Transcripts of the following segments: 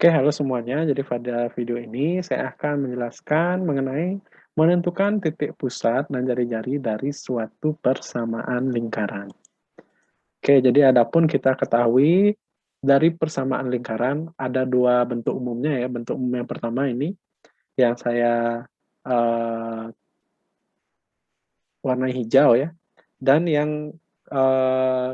Oke, halo semuanya. Jadi pada video ini saya akan menjelaskan mengenai menentukan titik pusat dan jari-jari dari suatu persamaan lingkaran. Oke, jadi adapun kita ketahui dari persamaan lingkaran ada dua bentuk umumnya ya. Bentuk umum yang pertama ini yang saya warnai hijau ya, dan yang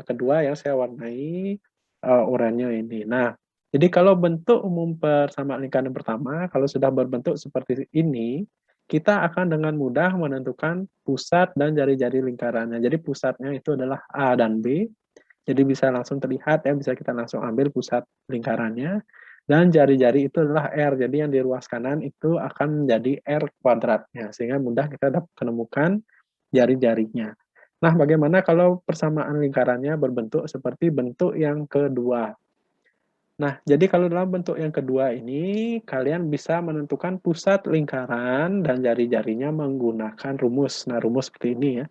kedua yang saya warnai oranye ini. Nah, jadi kalau bentuk umum persamaan lingkaran pertama, kalau sudah berbentuk seperti ini, kita akan dengan mudah menentukan pusat dan jari-jari lingkarannya. Jadi pusatnya itu adalah A dan B, jadi bisa langsung terlihat ya, bisa kita langsung ambil pusat lingkarannya, dan jari-jari itu adalah R, jadi yang di ruas kanan itu akan menjadi R kuadratnya, sehingga mudah kita dapat menemukan jari-jarinya. Nah, bagaimana kalau persamaan lingkarannya berbentuk seperti bentuk yang kedua? Nah, jadi kalau dalam bentuk yang kedua ini, kalian bisa menentukan pusat lingkaran dan jari-jarinya menggunakan rumus. Nah, rumus seperti ini ya,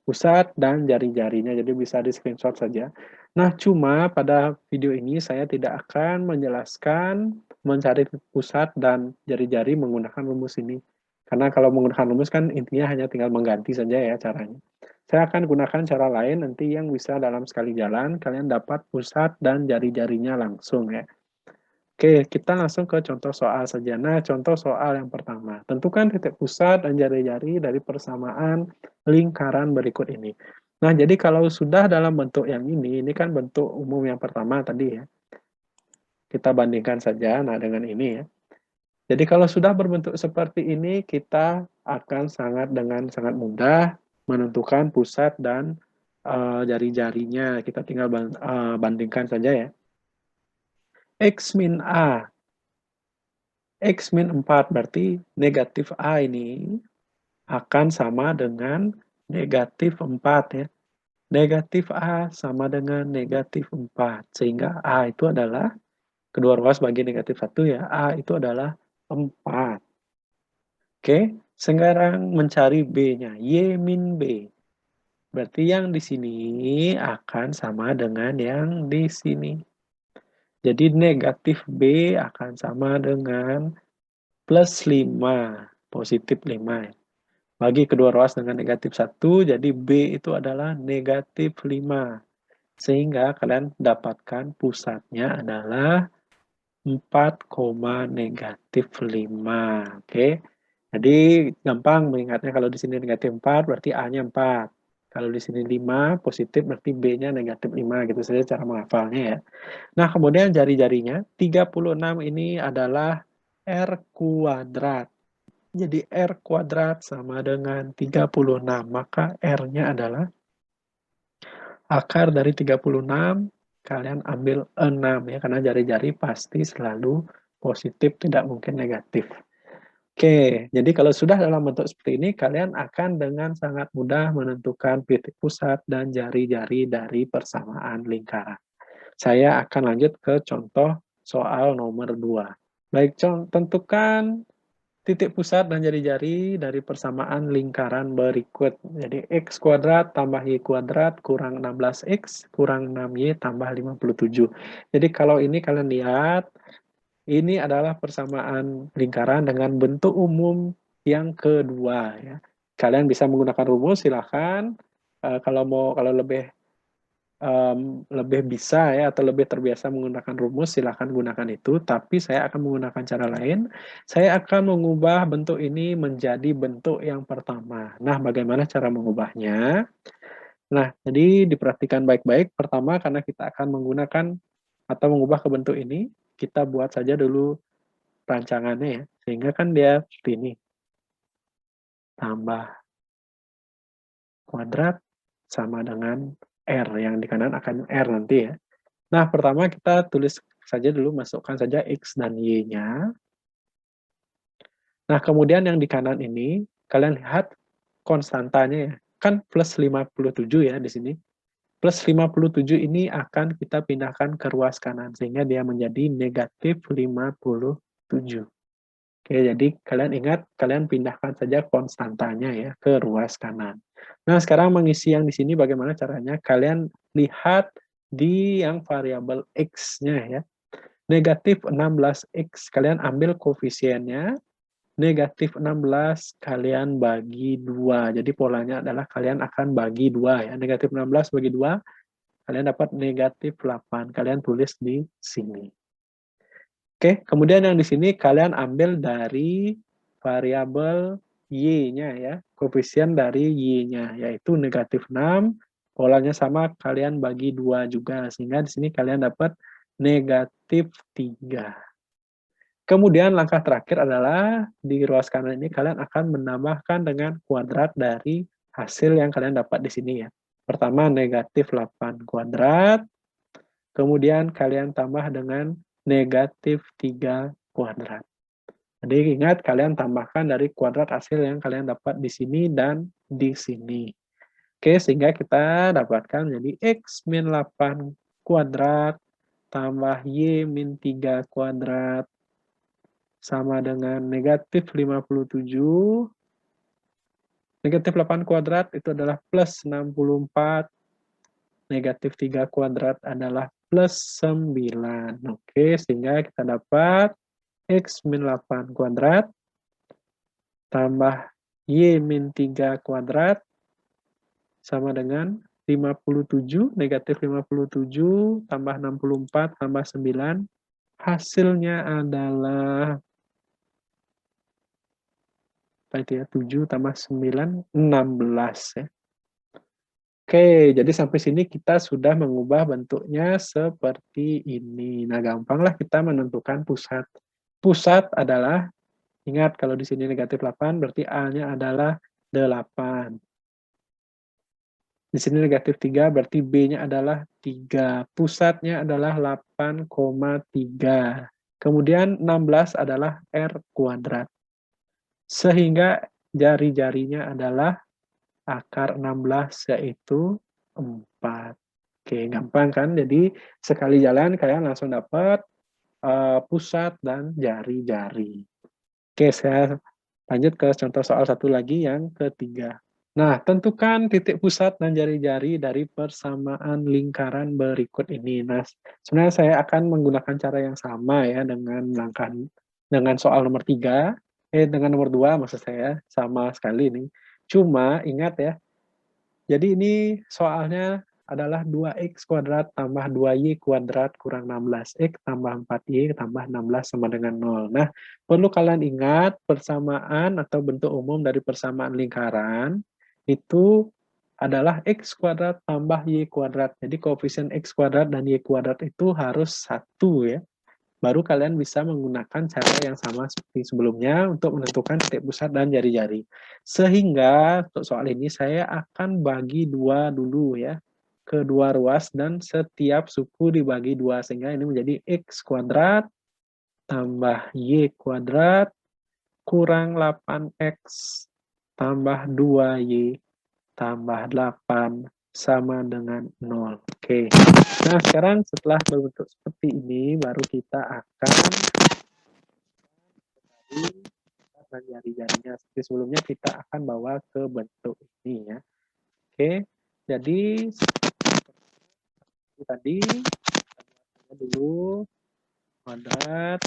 pusat dan jari-jarinya, jadi bisa di-screenshot saja. Nah, cuma pada video ini saya tidak akan menjelaskan mencari pusat dan jari-jari menggunakan rumus ini. Karena kalau menggunakan rumus kan intinya hanya tinggal mengganti saja ya caranya. Saya akan gunakan cara lain nanti yang bisa dalam sekali jalan kalian dapat pusat dan jari-jarinya langsung ya. Oke, kita langsung ke contoh soal saja. Nah, contoh soal yang pertama. Tentukan titik pusat dan jari-jari dari persamaan lingkaran berikut ini. Nah, jadi kalau sudah dalam bentuk yang ini kan bentuk umum yang pertama tadi ya. Kita bandingkan saja, nah dengan ini ya. Jadi kalau sudah berbentuk seperti ini, kita akan dengan sangat mudah menentukan pusat dan jari-jarinya. Kita tinggal bandingkan saja ya. X min A. X min 4 berarti negatif A ini akan sama dengan negatif 4 ya. Negatif A sama dengan negatif 4. Sehingga A itu adalah, kedua ruas bagi negatif 1 ya, A itu adalah 4. Oke, sekarang mencari B-nya, Y min B. Berarti yang di sini akan sama dengan yang di sini. Jadi negatif B akan sama dengan plus 5, positif 5. Bagi kedua ruas dengan negatif 1, jadi B itu adalah negatif 5. Sehingga kalian dapatkan pusatnya adalah 4, negatif 5. Oke, jadi gampang mengingatnya kalau di sini negatif 4, berarti A-nya 4. Kalau di sini 5, positif berarti B-nya negatif 5. Gitu saja cara menghafalnya ya. Nah, kemudian jari-jarinya, 36 ini adalah R kuadrat. Jadi R kuadrat sama dengan 36, maka R-nya adalah akar dari 36, kalian ambil 6 ya, karena jari-jari pasti selalu positif, tidak mungkin negatif. Oke, jadi kalau sudah dalam bentuk seperti ini, kalian akan dengan sangat mudah menentukan titik pusat dan jari-jari dari persamaan lingkaran. Saya akan lanjut ke contoh soal nomor 2. Baik, tentukan titik pusat dan jari-jari dari persamaan lingkaran berikut. Jadi X kuadrat tambah Y kuadrat kurang 16X kurang 6Y tambah 57. Jadi kalau ini kalian lihat, ini adalah persamaan lingkaran dengan bentuk umum yang kedua ya. Kalian bisa menggunakan rumus, silahkan. Kalau lebih bisa ya atau lebih terbiasa menggunakan rumus, silahkan gunakan itu, tapi saya akan menggunakan cara lain. Saya akan mengubah bentuk ini menjadi bentuk yang pertama. Nah, bagaimana cara mengubahnya? Nah, jadi diperhatikan baik-baik. Pertama, karena kita akan menggunakan atau mengubah ke bentuk ini, kita buat saja dulu rancangannya ya, sehingga kan dia seperti ini. Tambah kuadrat sama dengan R, yang di kanan akan R nanti ya. Nah, pertama kita tulis saja dulu, masukkan saja X dan Y-nya. Nah, kemudian yang di kanan ini, kalian lihat konstantanya ya. Kan plus 57 ya di sini. Plus 57 ini akan kita pindahkan ke ruas kanan, sehingga dia menjadi negatif 57. Oke, jadi kalian ingat, kalian pindahkan saja konstantanya ya ke ruas kanan. Nah, sekarang mengisi yang di sini bagaimana caranya? Kalian lihat di yang variabel X-nya ya. negatif 16x, kalian ambil koefisiennya, negatif 16 kalian bagi 2. Jadi polanya adalah kalian akan bagi 2 ya. Negatif 16 bagi 2, kalian dapat negatif 8. Kalian tulis di sini. Oke, kemudian yang di sini kalian ambil dari variabel y-nya ya, koefisien dari y-nya, yaitu negatif 6, polanya sama, kalian bagi 2 juga, sehingga di sini kalian dapat negatif 3. Kemudian langkah terakhir adalah di ruas kanan ini kalian akan menambahkan dengan kuadrat dari hasil yang kalian dapat di sini ya. Pertama negatif 8 kuadrat, kemudian kalian tambah dengan negatif 3 kuadrat. Jadi ingat kalian tambahkan dari kuadrat hasil yang kalian dapat di sini dan di sini. Oke, sehingga kita dapatkan menjadi x min 8 kuadrat tambah y min 3 kuadrat sama dengan negatif 57. Negatif 8 kuadrat itu adalah plus 64. Negatif 3 kuadrat adalah plus 9. Oke, sehingga kita dapat x min 8 kuadrat tambah y min 3 kuadrat sama dengan 57, negatif 57 tambah 64 tambah 9. Hasilnya adalah apa itu ya, 7 tambah 9, 16 ya. Oke, jadi sampai sini kita sudah mengubah bentuknya seperti ini. Nah, gampanglah kita menentukan pusat. Pusat adalah, ingat kalau di sini negatif 8, berarti A-nya adalah 8. Di sini negatif 3, berarti B-nya adalah 3. Pusatnya adalah 8,3. Kemudian 16 adalah R kuadrat. Sehingga jari-jarinya adalah akar 16, yaitu 4. Oke, gampang kan? Jadi sekali jalan kalian langsung dapat pusat dan jari-jari. Oke, saya lanjut ke contoh soal satu lagi yang ketiga. Nah, tentukan titik pusat dan jari-jari dari persamaan lingkaran berikut ini. Nah, sebenarnya saya akan menggunakan cara yang sama ya dengan soal nomor 3, dengan nomor 2 maksud saya, sama sekali ini. Cuma ingat ya, jadi ini soalnya adalah 2x kuadrat tambah 2y kuadrat kurang 16x tambah 4y tambah 16 sama dengan 0. Nah, perlu kalian ingat persamaan atau bentuk umum dari persamaan lingkaran itu adalah x kuadrat tambah y kuadrat. Jadi koefisien x kuadrat dan y kuadrat itu harus 1 ya. Baru kalian bisa menggunakan cara yang sama seperti sebelumnya untuk menentukan titik pusat dan jari-jari. Sehingga untuk soal ini saya akan bagi 2 dulu ya, ke 2 ruas dan setiap suku dibagi 2, sehingga ini menjadi x kuadrat tambah y kuadrat kurang 8x tambah 2y tambah 8 sama dengan 0. Oke. Nah, sekarang setelah berbentuk seperti ini, baru kita akan dan jari-jarinya. Seperti sebelumnya, kita akan bawa ke bentuk ini ya. Oke, jadi tadi dulu kuadrat,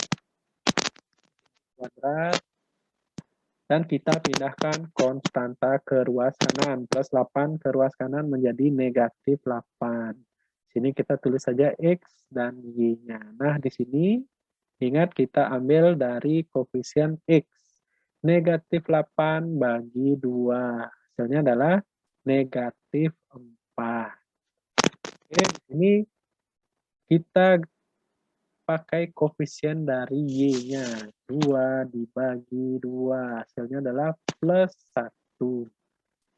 kuadrat, dan kita pindahkan konstanta ke ruas kanan. Plus 8 ke ruas kanan menjadi negatif 8. Sini kita tulis saja X dan Y-nya. Nah, di sini ingat kita ambil dari koefisien X. Negatif 8 bagi 2. Hasilnya adalah negatif 4. Oke, ini kita pakai koefisien dari Y-nya. 2 dibagi 2. Hasilnya adalah plus 1.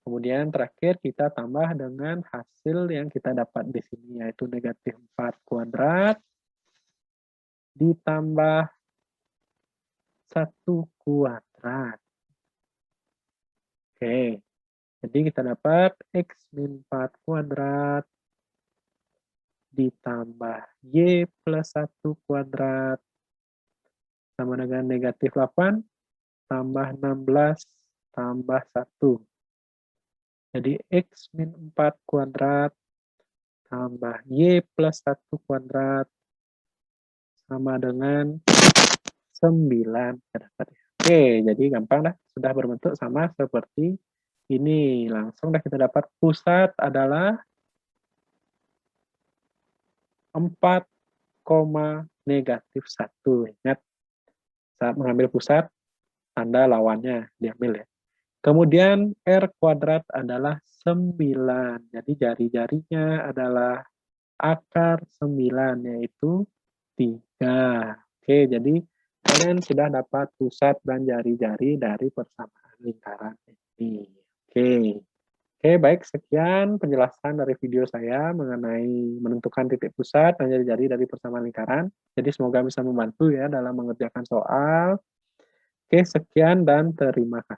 Kemudian terakhir kita tambah dengan hasil yang kita dapat di sini, yaitu negatif 4 kuadrat ditambah 1 kuadrat. Oke, jadi kita dapat X min 4 kuadrat ditambah Y plus 1 kuadrat sama dengan negatif 8 tambah 16 tambah 1. Jadi X min 4 kuadrat tambah Y plus 1 kuadrat sama dengan 9 ya dapat ya. Oke, jadi gampang dah, sudah berbentuk sama seperti ini. Langsung dah kita dapat pusat adalah 4, negatif 1. Ingat, saat mengambil pusat, tanda lawannya diambil ya. Kemudian R kuadrat adalah 9. Jadi jari-jarinya adalah akar 9, yaitu 3. Oke, jadi kalian sudah dapat pusat dan jari-jari dari persamaan lingkaran ini. Oke. Oke, baik, sekian penjelasan dari video saya mengenai menentukan titik pusat dan jari-jari dari persamaan lingkaran. Jadi semoga bisa membantu ya dalam mengerjakan soal. Oke, sekian dan terima kasih.